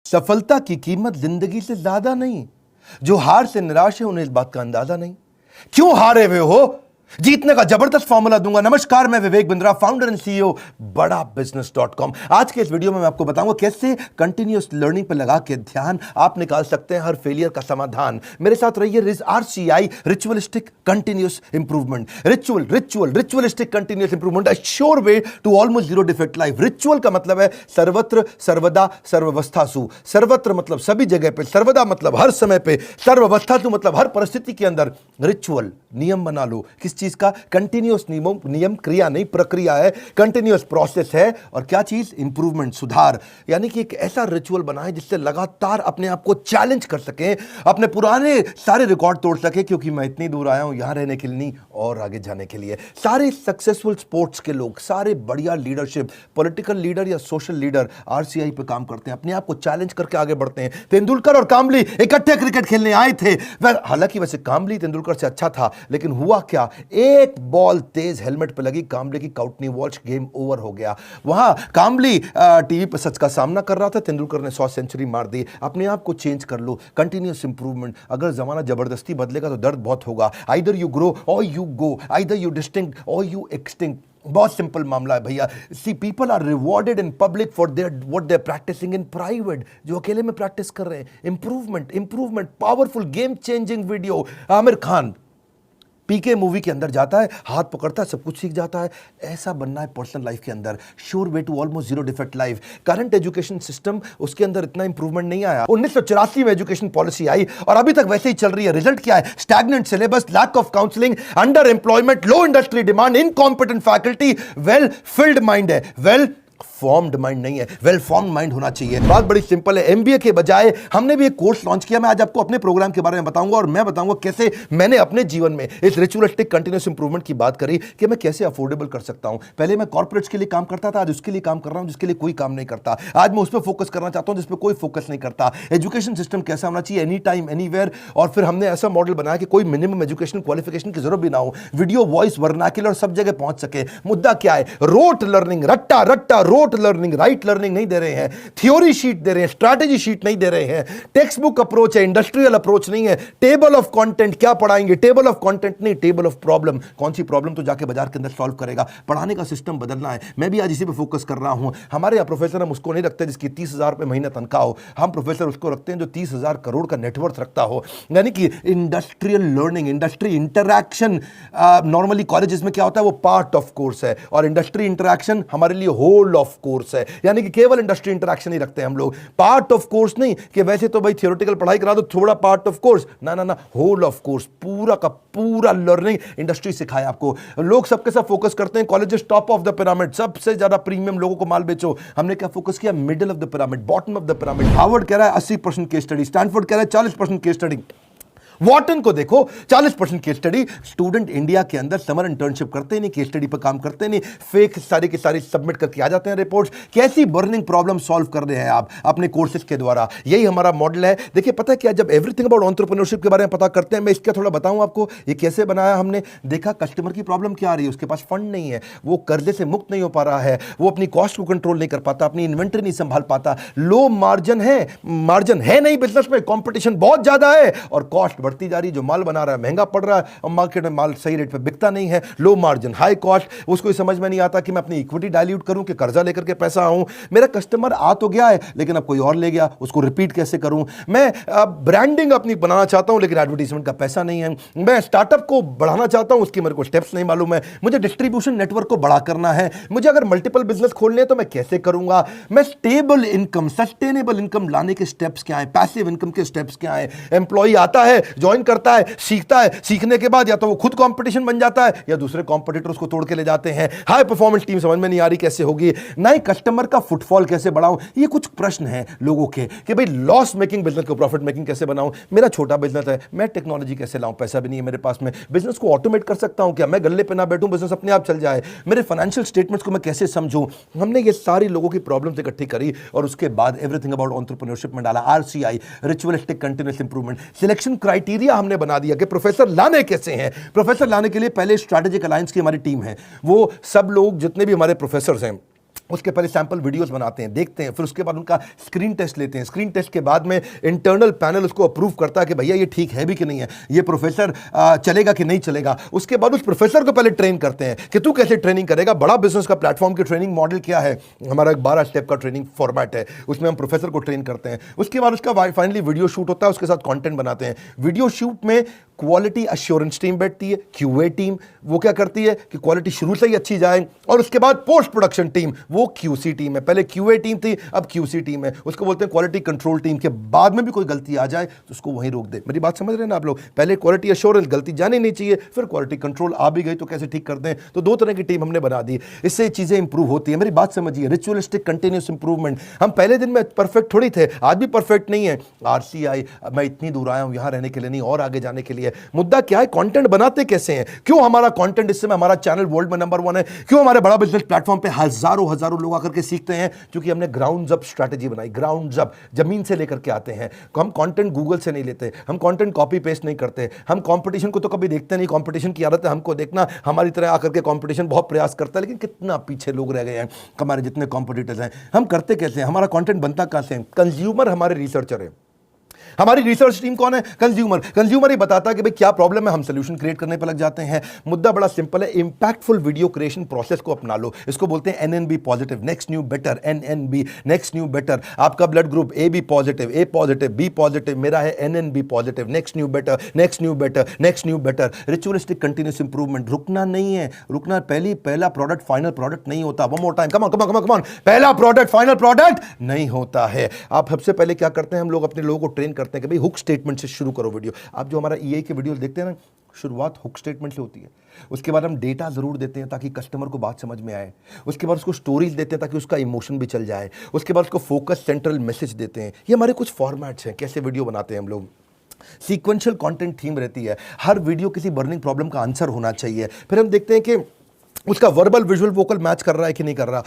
सफलता की कीमत जिंदगी से ज्यादा नहीं। जो हार से निराश है उन्हें इस बात का अंदाजा नहीं। क्यों हारे हुए हो? जीतने का जबरदस्त फॉर्मूला दूंगा। नमस्कार, मैं Vivek Bindra, founder and CEO बड़ा बिजनेस.com। आज के इस वीडियो में मैं आपको बताऊंगा कैसे कंटिन्यूअस लर्निंग पर लगा के ध्यान आप निकाल सकते हैं हर फेलियर का समाधान। मेरे साथ रहिए। RCI, ritualistic continuous improvement. Ritualistic continuous improvement, a sure way to almost zero defect life. Ritual का मतलब है सर्वत्र, सर्वदा, सर्वावस्थासु। सर्वत्र मतलब सभी जगह पे, सर्वदा मतलब हर समय पे, सर्वावस्थासु मतलब हर परिस्थिति के अंदर। रिचुअल नियम बना लो। किस चीज का? कंटिन्यूअस नियम, क्रिया नहीं, प्रक्रिया है। कंटिन्यूअस प्रोसेस है। और क्या चीज? इंप्रूवमेंट, सुधार। यानी कि एक ऐसा रिचुअल बनाए जिससे लगातार अपने आप को चैलेंज कर सके, अपने पुराने सारे रिकॉर्ड तोड़ सके। क्योंकि मैं इतनी दूर आया हूं यहां रहने के लिए नहीं, और आगे जाने के लिए। सारे सक्सेसफुल स्पोर्ट्स के लोग, सारे बढ़िया लीडरशिप, पॉलिटिकल लीडर या सोशल लीडर RCI पे काम करते हैं, अपने आप को चैलेंज करके आगे बढ़ते हैं। तेंदुलकर और कामली इकट्ठे क्रिकेट खेलने आए थे। हालांकि वैसे कामली तेंदुलकर से अच्छा था, लेकिन हुआ क्या? एक बॉल तेज हेलमेट पे लगी, कामले की काउट नहीं वॉच, गेम ओवर हो गया। वहां कामली टीवी पर सच का सामना कर रहा था, तेंदुलकर ने 100 सेंचुरी मार दी। अपने आप को चेंज कर लो, कंटिन्यूअस इंप्रूवमेंट। अगर जमाना जबरदस्ती बदलेगा तो दर्द बहुत होगा। Either you grow or you go, either you distinct or you extinct. बहुत सिंपल मामला है भैया। See people are rewarded in public for their what they are practising in private. जो अकेले में प्रैक्टिस कर रहे हैं, improvement, powerful game changing video. Aamir Khan PK movie के अंदर जाता है, हाथ पकड़ता है, सब कुछ सीख जाता है। ऐसा बनना है पर्सनल लाइफ के अंदर। Sure way to almost zero defect life. Current education system, उसके अंदर इतना इंप्रूवमेंट नहीं आया। 1984 में एजुकेशन पॉलिसी आई और अभी तक वैसे ही चल रही है। रिजल्ट क्या है? Stagnant syllabus, lack of counselling, under employment, low industry demand, incompetent faculty. Well filled mind है, वेल फॉर्म्ड माइंड नहीं है। वेल फॉर्म्ड माइंड होना चाहिए। बात बड़ी सिंपल है। MBA के बजाय हमने भी एक कोर्स लॉन्च किया। मैं आज आपको अपने प्रोग्राम के बारे में बताऊंगा और मैं बताऊंगा कैसे मैंने अपने जीवन में इस रिचुअलिस्टिक कंटिन्यूअस इंप्रूवमेंट की बात करी कि मैं कैसे अफोर्डेबल कर सकता हूं। पहले मैं कॉर्पोरेट्स के लिए काम करता था, आज उसके लिए काम कर रहा हूं जिसके लिए कोई काम नहीं करता। आज मैं उस पर फोकस करना चाहता हूं जिस पर कोई फोकस नहीं करता। एजुकेशन सिस्टम कैसा होना चाहिए? Any time anywhere. और फिर हमने ऐसा मॉडल बनाया कि कोई मिनिमम एजुकेशन क्वालिफिकेशन की जरूरत भी ना हो। वीडियो, वॉइस, वर्नाक्युलर सब जगह पहुंच सके। मुद्दा क्या है? रोट लर्निंग, रट्टा रोट लर्निंग, राइट लर्निंग नहीं दे रहे हैं। थ्योरी शीट दे रहे हैं, स्ट्रैटेजी शीट नहीं दे रहे हैं। टेक्स्ट बुक अप्रोच है, इंडस्ट्रियल अप्रोच नहीं है। टेबल ऑफ कंटेंट क्या पढ़ाएंगे? टेबल ऑफ कंटेंट नहीं, टेबल ऑफ प्रॉब्लम। कौन सी प्रॉब्लम तो जाके बाजार के अंदर सॉल्व करेगा। पढ़ाने का सिस्टम बदलना है। मैं भी आज इसी पे फोकस कर रहा हूं। हमारे यहाँ प्रोफेसर हम उसको नहीं रखते जिसकी 30,000 रुपए महीने तनख्वाह हो। हम प्रोफेसर उसको रखते हैं जो 30,000 करोड़ का नेटवर्थ रखता हो। यानी कि industrial learning, industry interaction. Normally colleges में क्या होता है? वो पार्ट ऑफ कोर्स है, और इंडस्ट्री इंटरैक्शन हमारे लिए होल ऑफ कोर्स है। यानी कि केवल इंडस्ट्री इंटरैक्शन ही रखते हैं हम लोग। पार्ट ऑफ कोर्स नहीं कि वैसे तो भाई थियोरेटिकल पढ़ाई करा दो, थोड़ा पार्ट ऑफ कोर्स। ना, होल ऑफ कोर्स, पूरा का पूरा लर्निंग इंडस्ट्री सिखाए आपको। लोग सबके सब फोकस करते हैं colleges top of the pyramid, सबसे ज्यादा प्रीमियम लोगों को माल बेचो। हमने क्या फोकस किया? Middle of the pyramid, bottom of the pyramid. Harvard कह रहा है 80% केस स्टडी, स्टैनफोर्ड कह रहा है 40% केस स्टडी। वॉटन को देखो 40% केस स्टडी। स्टूडेंट इंडिया के अंदर समर इंटर्नशिप करते नहीं, केस स्टडी पर काम करते नहीं, फेक सारी की सारी सबमिट करके आ जाते हैं रिपोर्ट्स। कैसी बर्निंग प्रॉब्लम सॉल्व कर रहे हैं आप अपने कोर्सेज के द्वारा? यही हमारा मॉडल है। देखिए पता है क्या, जब एवरीथिंग अबाउट एंटरप्रेन्योरशिप के बारे में पता करते हैं, मैं इसका थोड़ा बताऊं आपको ये कैसे बनाया हमने। देखा कस्टमर की प्रॉब्लम क्या आ रही है, उसके पास फंड नहीं है, वो कर्जे से मुक्त नहीं हो पा रहा है, वो अपनी कॉस्ट को कंट्रोल नहीं कर पाता, अपनी इन्वेंटरी नहीं संभाल पाता, लो मार्जिन है नहीं बिजनेस में, कॉम्पिटिशन बहुत ज्यादा है और कॉस्ट बढ़ती जा रही है। जो माल बना रहा है महंगा पड़ रहा है और मार्केट में माल सही रेट पे बिकता नहीं है। Low margin, high cost. उसको समझ में नहीं आता कि मैं अपनी इक्विटी डाइल्यूट करूं कि कर्जा लेकर के पैसा आऊं। मेरा कस्टमर आ तो गया है लेकिन अब कोई और ले गया, उसको रिपीट कैसे करूं। मैं ब्रांडिंग अपनी बनाना चाहता हूं लेकिन एडवर्टाइजमेंट का पैसा नहीं है। मैं स्टार्टअप को बढ़ाना चाहता हूं, उसकी मेरे को स्टेप्स नहीं मालूम है। मुझे डिस्ट्रीब्यूशन नेटवर्क को बड़ा करना है। मुझे अगर मल्टीपल बिजनेस खोलने हैं तो मैं कैसे करूंगा। मैं स्टेबल इनकम, सस्टेनेबल इनकम लाने के स्टेप्स क्या है, पैसिव इनकम के स्टेप्स क्या है। एम्प्लॉय आता है, ज्वाइन करता है, सीखता है, सीखने के बाद या तो वो खुद कंपटीशन बन जाता है या दूसरे कंपटीटर उसको तोड़ के ले जाते हैं। हाई परफॉर्मेंस टीम समझ में नहीं आ रही कैसे होगी। नए कस्टमर का फुटफॉल कैसे बढ़ाऊं। ये कुछ प्रश्न हैं लोगों के कि भाई लॉस मेकिंग बिजनेस को प्रॉफिट मेकिंग कैसे बनाऊं। मेरा छोटा बिजनेस है, मैं टेक्नोलॉजी कैसे लाऊं, पैसा भी नहीं है मेरे पास में। बिजनेस को ऑटोमेट कर सकता हूं क्या? मैं गल्ले पे ना बैठूं, बिजनेस अपने आप चल जाए। मेरे फाइनेंशियल स्टेटमेंट्स को मैं कैसे समझूं। हमने ये सारी लोगों की प्रॉब्लम्स इकट्ठी करी और उसके बाद एवरीथिंग अबाउट एंटरप्रेन्योरशिप में डाला। RCI, ritualistic continuous improvement. Selection criteria हमने बना दिया कि प्रोफेसर लाने कैसे हैं। प्रोफेसर लाने के लिए पहले स्ट्रैटेजिक अलायंस की हमारी टीम है। वो सब लोग जितने भी हमारे प्रोफेसर हैं उसके पहले सैंपल वीडियोस बनाते हैं, देखते हैं, फिर उसके बाद उनका स्क्रीन टेस्ट लेते हैं। स्क्रीन टेस्ट के बाद में इंटरनल पैनल उसको अप्रूव करता है कि भैया ये ठीक है भी कि नहीं है, ये प्रोफेसर चलेगा कि नहीं चलेगा। उसके बाद उस प्रोफेसर को पहले ट्रेन करते हैं कि तू कैसे ट्रेनिंग करेगा। बड़ा बिजनेस का प्लेटफॉर्म की ट्रेनिंग मॉडल क्या है, हमारा एक 12 स्टेप का ट्रेनिंग फॉर्मेट है, उसमें हम प्रोफेसर को ट्रेन करते हैं। उसके बाद उसका फाइनली वीडियो शूट होता है, उसके साथ कॉन्टेंट बनाते हैं। वीडियो शूट में क्वालिटी अश्योरेंस टीम बैठती है, क्यूए टीम, वो क्या करती है कि क्वालिटी शुरू से ही अच्छी जाए। और उसके बाद पोस्ट प्रोडक्शन टीम, वो क्यूसी टीम है। पहले क्यूए टीम थी, अब क्यूसी टीम है। उसको बोलते हैं क्वालिटी कंट्रोल टीम। के बाद में भी कोई गलती आ जाए तो उसको वहीं रोक दे। मेरी बात समझ रहे हैं ना आप लोग? पहले क्वालिटी अश्योरेंस, गलती जानी नहीं चाहिए, फिर क्वालिटी कंट्रोल आ भी गई तो कैसे ठीक करते हैं। तो 2 तरह की टीम हमने बना दी, इससे चीजें इंप्रूव होती है। मेरी बात समझिए, रिचुअलिस्टिक कंटिन्यूस इंप्रूवमेंट। हम पहले दिन में परफेक्ट थोड़ी थे, आज भी परफेक्ट नहीं है। आरसीआई, मैं इतनी दूर आया हूं यहां रहने के लिए नहीं, और आगे जाने के लिए। मुद्दा क्या है, कंटेंट बनाते कैसे हैं। क्यों हमारा कंटेंट, इस समय हमारा चैनल वर्ल्ड में नंबर 1 है। क्यों हमारे बड़ा बिजनेस प्लेटफॉर्म पे हजारों लोग आकर के सीखते हैं, क्योंकि हमने ग्राउंड अप स्ट्रेटजी बनाई। ग्राउंड अप, जमीन से लेकर के आते हैं। हम कंटेंट गूगल से नहीं लेते, हम कंटेंट कॉपी पेस्ट नहीं करते, हम कंपटीशन को तो कभी देखते नहीं। कंपटीशन की आदत है हमको देखना, हमारी तरह आकर के कंपटीशन बहुत प्रयास करता है, लेकिन कितना पीछे लोग रह गए हैं हमारे जितने कॉम्पिटिटर्स हैं। हम करते कैसे हैं, हमारा कंटेंट बनता कैसे है। कंज्यूमर हमारे रिसर्चर है। हमारी रिसर्च टीम कौन है? कंज्यूमर। कंज्यूमर ही बताता है कि भाई क्या प्रॉब्लम है, हम सोल्यूशन क्रिएट करने पर लग जाते हैं। मुद्दा बड़ा सिंपल है, इंपैक्टफुल वीडियो क्रिएशन प्रोसेस को अपना लो। इसको बोलते हैं NNB positive, next new better. NNB, next new better. आपका blood group A B positive, A positive, B positive, मेरा है NNB positive. Next new better, next new better, next new better. Ritualistic continuous improvement. रुकना नहीं है, रुकना। पहला product final product नहीं होता। One more time, come on come on come on come on. पहला प्रोडक्ट फाइनल प्रोडक्ट नहीं होता है। आप सबसे पहले क्या करते हैं, हम लोग अपने लोगों को ट्रेन करते हैं कि भाई हुक स्टेटमेंट से शुरू करो वीडियो। आप जो हमारा ईआई के वीडियो देखते हैं ना, शुरुआत हुक स्टेटमेंट से होती है। उसके बाद हम डेटा जरूर देते हैं ताकि कस्टमर को बात समझ में आए। उसके बाद उसको स्टोरीज देते हैं ताकि उसका इमोशन भी चल जाए। उसके बाद उसको फोकस सेंट्रल मैसेज देते हैं। ये हमारे कुछ फॉर्मेट्स हैं कैसे वीडियो बनाते हैं हम लोग। सीक्वेंशियल कंटेंट थीम रहती है, हर वीडियो किसी बर्निंग प्रॉब्लम का आंसर होना चाहिए। फिर हम देखते हैं कि उसका वर्बल विजुअल वोकल मैच कर रहा है कि नहीं कर रहा,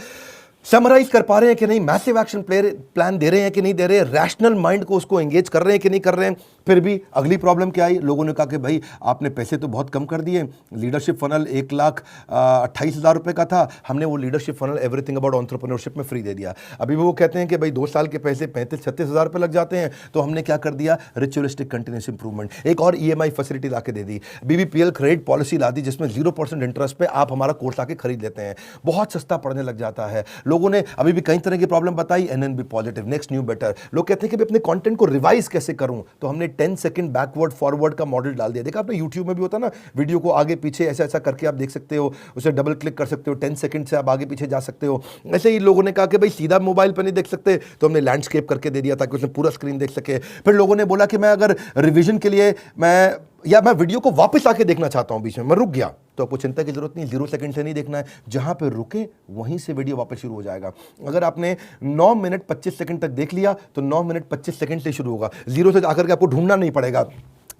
समराइज कर पा रहे हैं कि नहीं, मैसिव एक्शन प्लान दे रहे हैं कि नहीं दे रहे, रैशनल माइंड को उसको एंगेज कर रहे हैं कि नहीं कर रहे हैं। फिर भी अगली प्रॉब्लम क्या आई, लोगों ने कहा कि भाई आपने पैसे तो बहुत कम कर दिए। लीडरशिप फनल 1,28,000 रुपए का था, हमने वो leadership funnel everything about entrepreneurship में फ्री दे दिया। अभी वो कहते हैं कि भाई 2 साल के पैसे 35-36,000 रुपए लग जाते हैं। तो हमने क्या कर दिया, रिचुअलिस्टिक कंटिन्यूस इंप्रूवमेंट। एक और ईएमआई फैसिलिटी ला के दे दी, बीबीपीएल क्रेडिट पॉलिसी ला दी, जिसमें 0% इंटरेस्ट पे आप हमारा कोर्स आके खरीद लेते हैं। बहुत सस्ता पड़ने लग जाता है। लोगों ने अभी भी कई तरह की प्रॉब्लम बताई, NNB positive, next new better. लोग कहते हैं कि अपने कंटेंट को रिवाइज कैसे करूं, तो हमने 10 सेकंड बैकवर्ड फॉरवर्ड का मॉडल डाल दिया। देखा आपने यूट्यूब में भी होता ना, वीडियो को आगे पीछे ऐसा ऐसा करके आप देख सकते हो, उसे डबल क्लिक कर सकते हो, 10 सेकंड से आप आगे पीछे जा सकते हो। ऐसे ही लोगों ने कहा कि भाई सीधा मोबाइल पर नहीं देख सकते, तो हमने लैंडस्केप करके दे दिया ताकि उसने पूरा स्क्रीन देख सके। फिर लोगों ने बोला कि मैं अगर रिवीजन के लिए मैं वीडियो को वापस आके देखना चाहता हूं, बीच में मैं रुक गया, तो आपको चिंता की जरूरत नहीं, 0 सेकंड से नहीं देखना है, जहां पे रुके वहीं से वीडियो वापस शुरू हो जाएगा। अगर आपने 9 मिनट 25 सेकंड तक देख लिया तो 9 मिनट 25 सेकंड से शुरू होगा, 0 से आकर के आपको ढूंढना नहीं पड़ेगा।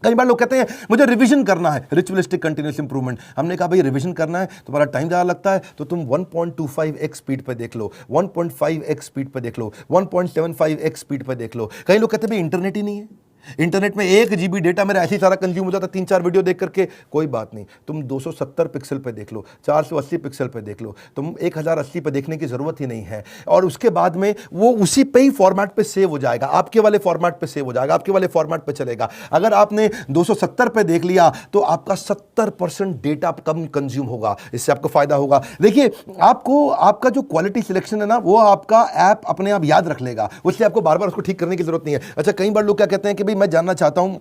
कई बार लोग कहते हैं मुझे रिवीजन करना है, रिचुअलिस्टिक कंटिन्यूस इंप्रूवमेंट। हमने कहा भाई रिवीजन करना है, तुम्हारा टाइम ज़्यादा लगता है तो तुम 1.25x स्पीड पे देख लो, 1.5x स्पीड पे देख लो, 1.75x स्पीड पे देख लो। कई लोग कहते हैं भाई इंटरनेट ही नहीं है, इंटरनेट में 1 GB डेटा मेरा ऐसे ही सारा कंज्यूम हो जाता, 3-4 वीडियो देख करके। कोई बात नहीं, तुम 270 पिक्सल पे देख लो, 480 पिक्सल पे देख लो, तुम 1080 पे देखने की जरूरत ही नहीं है। और उसके बाद में वो उसी पे ही फॉर्मेट पे सेव हो जाएगा, आपके वाले फॉर्मेट पे सेव हो जाएगा, आपके वाले फॉर्मेट पे चलेगा। अगर आपने 270 पे देख लिया तो आपका 70% डेटा कम कंज्यूम होगा, इससे आपको फायदा होगा। देखिए आपको आपका जो क्वालिटी सिलेक्शन है ना, वो आपका ऐप अपने आप याद रख लेगा, उससे आपको बार बार उसको ठीक करने की जरूरत नहीं है। अच्छा, कई बार लोग क्या कहते हैं कि मैं जानना चाहता हूं,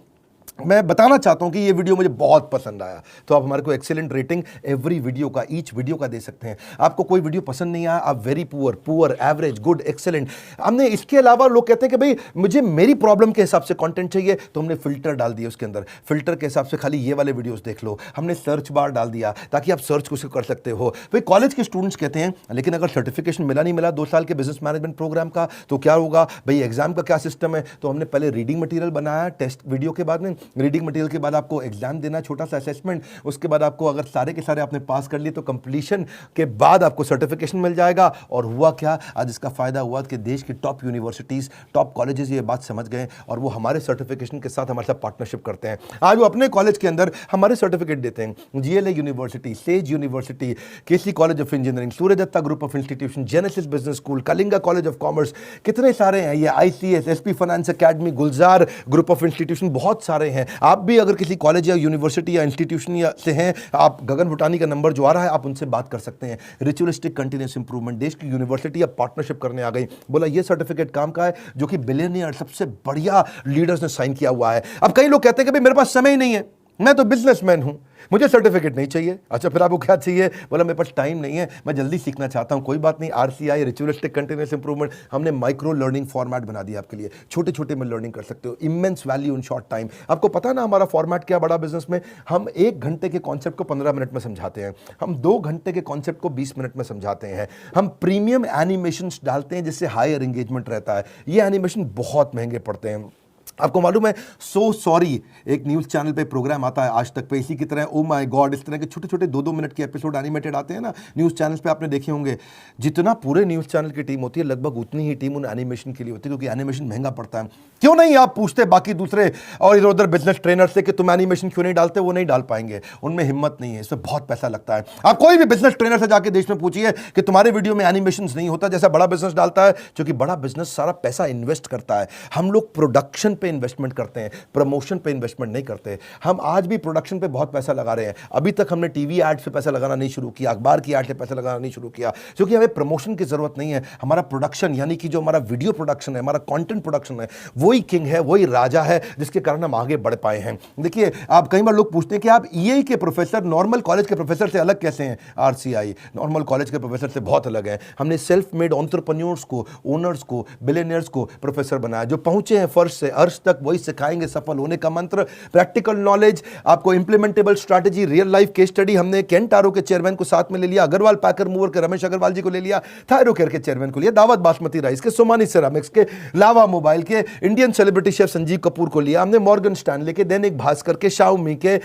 मैं बताना चाहता हूं कि ये वीडियो मुझे बहुत पसंद आया, तो आप हमारे को एक्सीलेंट रेटिंग एवरी वीडियो का, ईच वीडियो का दे सकते हैं। आपको कोई वीडियो पसंद नहीं आया, आप very poor, poor, average, good, excellent. हमने इसके अलावा लोग कहते हैं कि भाई मुझे मेरी प्रॉब्लम के हिसाब से कंटेंट चाहिए, तो हमने फिल्टर डाल दिया उसके अंदर, फिल्टर के हिसाब से खाली ये वाले वीडियोस देख लो। हमने सर्च बार डाल दिया ताकि आप सर्च कुछ कर सकते हो। भाई कॉलेज के स्टूडेंट्स कहते हैं लेकिन अगर सर्टिफिकेशन मिला नहीं मिला 2 साल के बिजनेस मैनेजमेंट प्रोग्राम का, तो क्या होगा भाई, एग्जाम का क्या सिस्टम है। तो हमने पहले रीडिंग मटेरियल बनाया टेस्ट वीडियो के बाद में, रीडिंग मटेरियल के बाद आपको एग्जाम देना, छोटा सा असेसमेंट, उसके बाद आपको अगर सारे के सारे आपने पास कर लिए तो कंप्लीशन के बाद आपको सर्टिफिकेशन मिल जाएगा। और हुआ क्या, आज इसका फायदा हुआ कि देश की टॉप यूनिवर्सिटीज, टॉप कॉलेजेस ये बात समझ गए और वो हमारे सर्टिफिकेशन के साथ हमारे साथ पार्टनरशिप करते हैं। आज वो अपने कॉलेज के अंदर हमारे सर्टिफिकेट देते हैं। GLA university, Sage university, KC college of engineering, Surya Datta group of institution, Genesis business school, Kalinga college of commerce, कितने सारे हैं ये, ICS, SP finance academy, Gulzar group of institution, बहुत सारे हैं। आप भी अगर किसी कॉलेज या यूनिवर्सिटी या इंस्टीट्यूशन से हैं, आप गगन भुटानी का नंबर जो आ रहा है आप उनसे बात कर सकते हैं। रिचुअलिस्टिक कंटिन्यूस इंप्रूवमेंट, देश की यूनिवर्सिटी अब पार्टनरशिप करने आ गई। बोला ये सर्टिफिकेट काम का है जो कि बिलियनियर सबसे बढ़िया लीडर्स ने साइन किया हुआ है। अब कई लोग कहते हैं कि भाई मेरे पास समय ही नहीं है, मैं तो बिजनेसमैन हूं, मुझे सर्टिफिकेट नहीं चाहिए। अच्छा फिर आपको क्या चाहिए? बोला मेरे पास टाइम नहीं है, मैं जल्दी सीखना चाहता हूं। कोई बात नहीं, आरसीआई, रिचुअलिस्टिक कंटिन्यूअस इंप्रूवमेंट, हमने माइक्रो लर्निंग फॉर्मेट बना दिया आपके लिए। छोटे छोटे में लर्निंग कर सकते हो, immense value in short time. आपको पता ना हमारा फॉर्मेट क्या बड़ा बिजनेस में, हम 1 घंटे के कॉन्सेप्ट को 15 मिनट में समझाते हैं, हम 2 घंटे के कॉन्सेप्ट को 20 मिनट में समझाते हैं, हम प्रीमियम एनिमेशन डालते हैं जिससे हायर एंगेजमेंट रहता है। ये एनिमेशन बहुत महंगे पड़ते हैं। आपको मालूम है, सो सॉरी एक न्यूज़ चैनल पे प्रोग्राम आता है आज तक पे, इसी की तरह ओ माय गॉड, इस तरह के छोटे छोटे 2-2 मिनट के एपिसोड एनिमेटेड आते हैं ना न्यूज़ चैनल्स पे, आपने देखे होंगे। जितना पूरे न्यूज़ चैनल की टीम होती है लगभग उतनी ही टीम उन एनिमेशन के लिए होती है, क्योंकि एनिमेशन महंगा पड़ता है। क्यों नहीं आप पूछते बाकी दूसरे और इधर उधर बिजनेस ट्रेनर से कि तुम एनिमेशन क्यों नहीं डालते? वो नहीं डाल पाएंगे, उनमें हिम्मत नहीं है, इसमें बहुत पैसा लगता है। आप कोई भी बिजनेस ट्रेनर से जाके देश में पूछिए कि तुम्हारे वीडियो में एनिमेशन नहीं होता जैसा बड़ा बिजनेस डालता है, क्योंकि बड़ा बिजनेस सारा पैसा इन्वेस्ट करता है। हम लोग प्रोडक्शन पे इन्वेस्टमेंट करते हैं, प्रमोशन पे इन्वेस्टमेंट नहीं करते। हम आज भी प्रोडक्शन पे बहुत पैसा लगा रहे हैं। अभी तक हमने टीवी एड से पैसा लगाना नहीं शुरू किया, अखबार की एड से पैसा लगाना नहीं शुरू किया, क्योंकि हमें प्रमोशन की जरूरत नहीं है। हमारा प्रोडक्शन यानी कि जो हमारा वीडियो प्रोडक्शन है, हमारा कंटेंट प्रोडक्शन है, वही किंग है, वही राजा है, जिसके कारण हम आगे बढ़ पाए हैं। देखिए, आप कई बार लोग पूछते हैं कि आप ईए के प्रोफेसर नॉर्मल कॉलेज के प्रोफेसर से अलग कैसे हैं? आरसीआई नॉर्मल कॉलेज के प्रोफेसर से बहुत अलग है। हमने सेल्फ मेड एंटरप्रेन्योर्स को, ओनर्स को, बिलियनियर्स को प्रोफेसर बनाया, जो पहुंचे हैं फर्श से अर्श तक, वही सिखाएंगे सफल होने का मंत्र। प्रैक्टिकल नॉलेज, आपको implementable strategy, real life case study. हमने केंटारो के चेयरमैन को साथ में ले लिया, अग्रवाल पैकर मूवर के रमेश अग्रवाल जी को ले लिया, थायरोकेयर के चेयरमैन को लिया, दावत बासमती राइस के, सोमानी सेरामिक्स के, लावा मोबाइल के, Indian celebrity chef Sanjeev Kapoor को लिया हमने, मॉर्गन स्टैनले के, दैनिक भास्कर के, शाओमी के,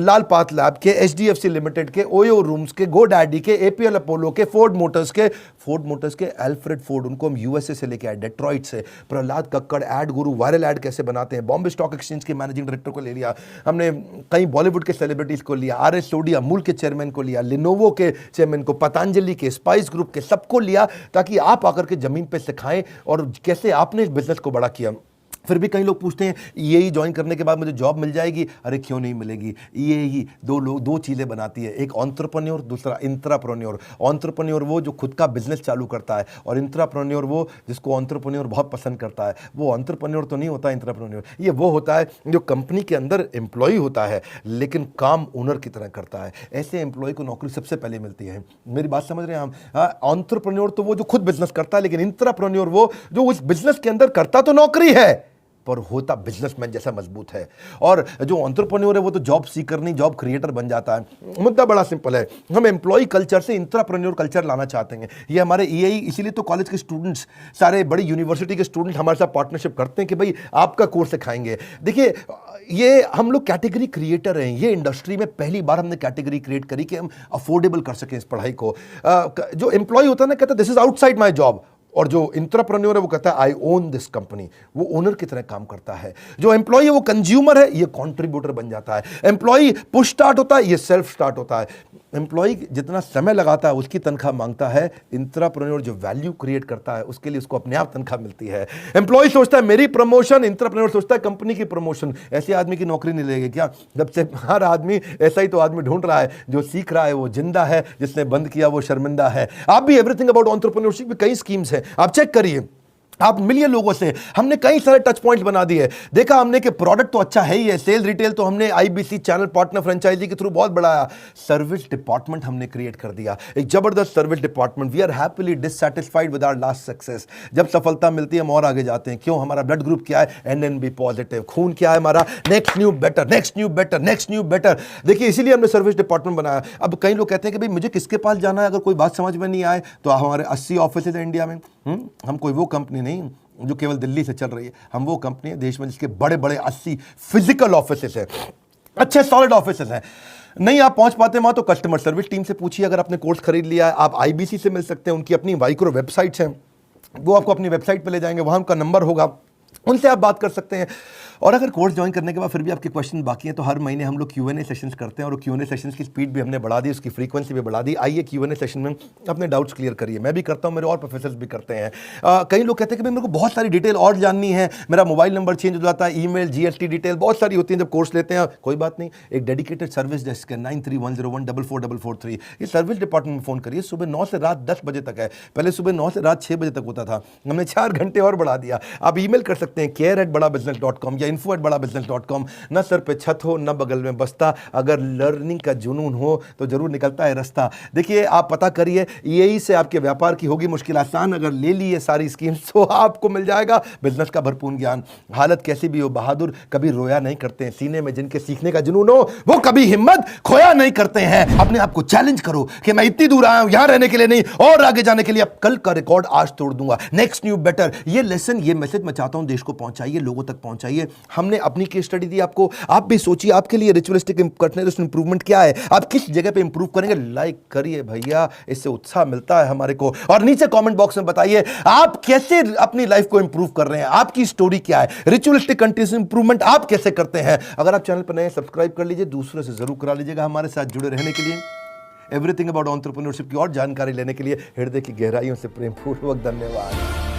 लाल पात लैब के, एचडीएफसी लिमिटेड के, ओयो रूम्स के, गो डैडी के, एपीएल अपोलो के, फोर्ड मोटर्स के एल्फ्रेड फोर्ड, उनको हम यूएसए से लेके आए, डेट्रॉइट से। प्रहलाद कक्कड़, एड गुरु, वायरल एड कैसे बनाते हैं, बॉम्बे स्टॉक एक्सचेंज के मैनेजिंग डायरेक्टर को ले लिया हमने, कई बॉलीवुड के सेलिब्रिटीज को लिया, आरएस सोडी अमूल के चेयरमैन को लिया, लिनोवो के चेयरमैन को, पतंजलि के, स्पाइस ग्रुप के, सबको लिया ताकि आप आकर के जमीन पे सिखाएं और कैसे आपने इस बिजनेस को बड़ा किया। फिर भी कई लोग पूछते हैं ईएई ज्वाइन करने के बाद मुझे जॉब मिल जाएगी? अरे क्यों नहीं मिलेगी। ईएई दो चीज़ें बनाती है, एक एंटरप्रेन्योर, दूसरा इंट्राप्रेन्योर। एंटरप्रेन्योर वो जो खुद का बिजनेस चालू करता है, और इंट्राप्रेन्योर वो जिसको एंटरप्रेन्योर बहुत पसंद करता है। वो एंटरप्रेन्योर तो नहीं होता इंट्राप्रेन्योर, ये वो होता है जो कंपनी के अंदर एम्प्लॉय होता है लेकिन काम ओनर की तरह करता है। ऐसे एम्प्लॉय को नौकरी सबसे पहले मिलती है। मेरी बात समझ रहे हैं हम? एंटरप्रेन्योर तो वो जो खुद बिजनेस करता है, लेकिन इंट्राप्रेन्योर वो जो उस बिजनेस के अंदर करता तो नौकरी है पर होता बिजनेसमैन जैसा मजबूत है। और जो एंटरप्रेन्योर है वो तो जॉब सीकर नहीं, जॉब क्रिएटर बन जाता है। मुद्दा बड़ा सिंपल है, हम एम्प्लॉय कल्चर से इंट्राप्रेन्योर कल्चर लाना चाहते हैं। ये हमारे ईएई, इसीलिए तो कॉलेज के स्टूडेंट्स, सारे बड़ी यूनिवर्सिटी के स्टूडेंट हमारे साथ पार्टनरशिप करते हैं कि भाई आपका कोर्स सिखाएंगे। देखिए, ये हम लोग कैटेगरी क्रिएटर हैं। ये इंडस्ट्री में पहली बार हमने कैटेगरी क्रिएट करी कि हम अफोर्डेबल कर सकें इस पढ़ाई को। जो एम्प्लॉय होता है ना, कहता है this is outside my job, और जो इंट्राप्रेन्योर है वो कहता है आई ओन दिस कंपनी, वो ओनर की तरह काम करता है। जो एम्प्लॉय है वो कंज्यूमर है, ये कंट्रीब्यूटर बन जाता है। एम्प्लॉय पुश स्टार्ट होता है, ये सेल्फ स्टार्ट होता है। एम्प्लॉय जितना समय लगाता है उसकी तनख्वाह मांगता है, इंट्राप्रेन्योर जो वैल्यू क्रिएट करता है उसके लिए उसको अपने आप तनख्वाह मिलती है। एम्प्लॉय सोचता है मेरी प्रमोशन, इंट्राप्रेन्योर सोचता है कंपनी की प्रमोशन। ऐसे आदमी की नौकरी नहीं लगेगी क्या? जब से हर आदमी ऐसा ही तो आदमी ढूंढ रहा है, जो सीख रहा है वो जिंदा है, जिसने बंद किया वो शर्मिंदा है। आप भी एवरीथिंग अबाउट एंटरप्रेन्योरशिप में कई स्कीम्स हैं, आप चेक करिए। आप मिलिए लोगों से, हमने कई सारे टच पॉइंट्स बना दिए। देखा हमने कि प्रोडक्ट तो अच्छा है ही है, सेल रिटेल तो हमने आईबीसी चैनल पार्टनर फ्रेंचाइजी के थ्रू बहुत बढ़ाया। सर्विस डिपार्टमेंट हमने क्रिएट कर दिया, एक जबरदस्त service department. We are happily dissatisfied with our last success. जब सफलता मिलती है हम और आगे जाते हैं। क्यों? हमारा ब्लड ग्रुप क्या है? NNB positive. खून क्या है हमारा? Next new better, next new better, next new better. देखिए, इसीलिए हमने सर्विस डिपार्टमेंट बनाया। अब कई लोग कहते हैं कि भाई मुझे किसके पास जाना है अगर कोई बात समझ में नहीं आए? तो हमारे 80 ऑफिस है इंडिया में। हम कोई वो कंपनी नहीं जो केवल दिल्ली से चल रही है। हम वो कंपनी है देश में जिसके बड़े बड़े 80 फिजिकल ऑफिसेस हैं, अच्छे सॉलिड ऑफिसेस हैं। नहीं आप पहुंच पाते वहां तो कस्टमर सर्विस टीम से पूछिए। अगर आपने कोर्स खरीद लिया है, आप आईबीसी से मिल सकते हैं, उनकी अपनी माइक्रो वेबसाइट्स हैं, वो आपको अपनी वेबसाइट पे ले जाएंगे, वहां उनका नंबर होगा, उनसे आप बात कर सकते हैं। और अगर कोर्स ज्वाइन करने के बाद फिर भी आपके क्वेश्चन बाकी हैं तो हर महीने हम लोग Q&A सेशंस करते हैं, और Q&A सेशंस की स्पीड भी हमने बढ़ा दी, उसकी फ्रीक्वेंसी भी बढ़ा दी। आइए Q&A सेशन में अपने डाउट्स क्लियर करिए। मैं भी करता हूं, मेरे और प्रोफेसर्स भी करते हैं। कई लोग कहते हैं कि भाई मेरे को बहुत सारी डिटेल और जाननी है, मेरा मोबाइल नंबर चेंज हो जाता है, ईमेल, GST डिटेल बहुत सारी होती है जब कोर्स लेते हैं। कोई बात नहीं, एक डेडिकेटेड सर्विस डेस्क है 9310144443। ये सर्विस डिपार्टमेंट में फ़ोन करिए। सुबह 9 से रात 10 बजे तक है, पहले सुबह 9 से रात 6 बजे तक होता था, हमने 4 घंटे और बढ़ा दिया। आप ईमेल कर सकते हैं care@badabusiness.com या info@badabusiness.com। न सर पे छत हो न बगल में बस्ता, अगर लर्निंग का जुनून हो तो जरूर निकलता है रास्ता। देखिए आप पता करिए, यही से आपके व्यापार की होगी मुश्किल आसान। अगर ले ली ये सारी स्कीम्स तो आपको मिल जाएगा बिजनेस का भरपूर ज्ञान। हालत कैसी भी हो, बहादुर कभी रोया नहीं करते हैं, सीने में जिनके सीखने का जुनून हो वो कभी हिम्मत खोया नहीं करते हैं। अपने आप को चैलेंज करो कि मैं इतनी दूर आया हूं यहां रहने के लिए नहीं, और आगे जाने के लिए। अब कल का रिकॉर्ड आज तोड़ दूंगा, नेक्स्ट न्यू बेटर। ये लेसन, ये मैसेज मैं चाहता हूं देश को पहुंचाइए, लोगों तक पहुंचाइए। हमने अपनी केस स्टडी दी आपको, आप भी सोचिए आपके लिए रिचुअलिस्टिक कंटिन्यूअस इंप्रूवमेंट क्या है, आप किस जगह पे इंप्रूव करेंगे। लाइक करिए भैया, इससे उत्साह मिलता है हमारे को। और नीचे कमेंट बॉक्स में बताइए आप कैसे अपनी लाइफ को इंप्रूव कर रहे हैं, आपकी स्टोरी क्या है, रिचुअलिस्टिक कंटिन्यूअस इंप्रूवमेंट आप कैसे करते हैं। अगर आप चैनल पर नए, सब्सक्राइब कर लीजिए, दूसरों से जरूर करा लीजिएगा। हमारे साथ जुड़े रहने के लिए, एवरीथिंग अबाउट एंटरप्रेन्योरशिप की और जानकारी लेने के लिए हृदय की गहराइयों से प्रेमपूर्वक धन्यवाद।